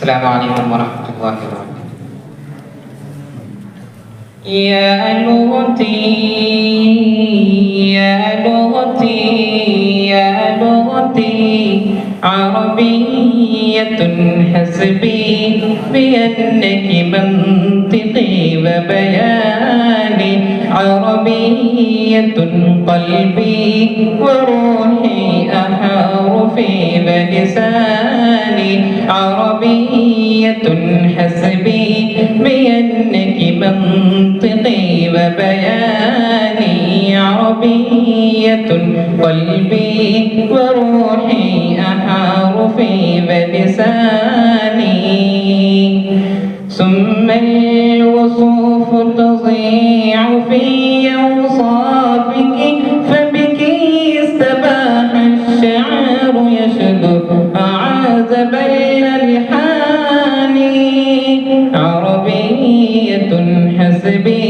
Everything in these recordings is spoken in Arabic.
السلام عليكم ورحمة الله وبركاته. يا لغتي يا لغتي يا لغتي عربية حسبي بأنك منطقي وبياني عربية قلبي وروحي أحرفي ولساني عربية حسبي بأنك منطقي وبياني عربية قلبي وروحي أحرفي ولساني ثم الوصوف تضيع في أوصافك فبك استباح الشعر يشدو أعذب الألحان عربية حسبي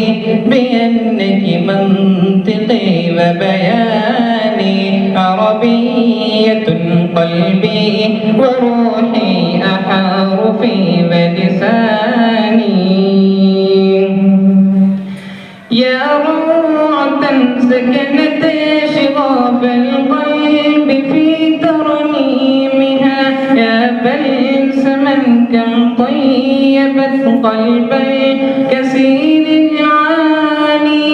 بأنك منطقي وبياني عربية قلبي وروحي أحرفي ولساني يا روعة سكنت شغاف القلب في ترنيمها يا بلسما كم طيبت قلبي كسير العاني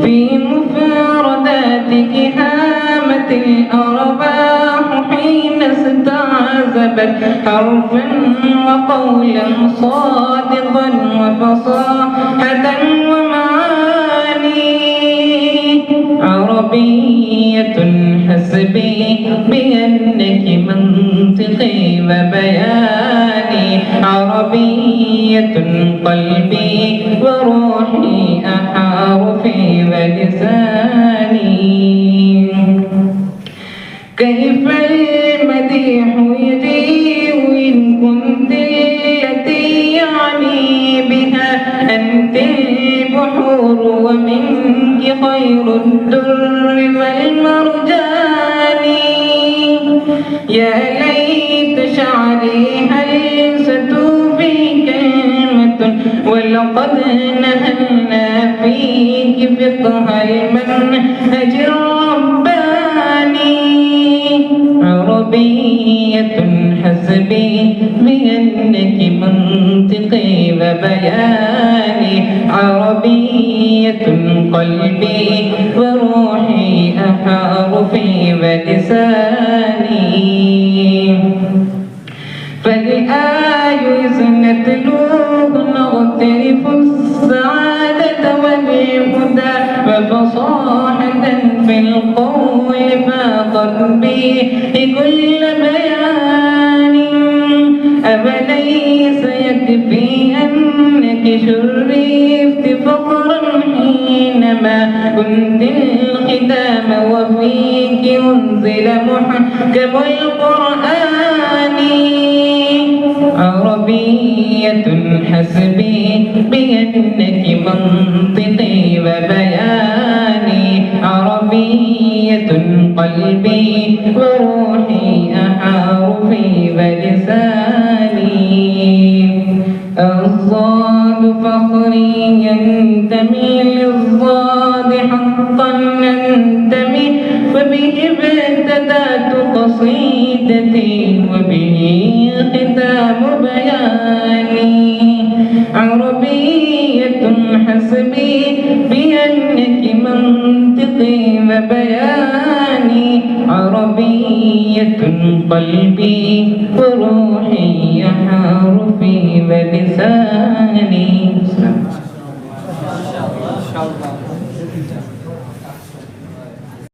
في مفرداتك هامت الأرباح حين استعذبت حرفا وقولا صادقا وفصاحة ومعاني عربية حسبي بأنك منطقي وبياني عربية قلبي وروحي أحرفي ولساني كيف المديح يجيء إن كنت التي يعني بها أنت البحور ومنك خير الدر والمرجان يا ليت شعري هل ستوفي كلمة ولقد نهلنا فيك فقه المنهج الرباني عربية حسبي بأنك منطقي وبياني عربية قلبي وروحي أحرفي ولساني فالآي إذ نتلوه نغترف السعادة والهدى وفصاحة في القول فاقت به كل بيان أوليس يكفي أنك شرفت فقرا حينما كنت الختام وفيك أنزل محكم القرآن عربية حسبي بأنك منطقي وبياني عربية قلبي وروحي أحرفي ولساني الصاد فخري ينتمي للصاد حقا ننتمي وبه ابتدأت قصيدتي وبه ختام بياني عربية حسبي بأنك منطقي وبياني عربية قلبي وروحي أحرفي ولساني.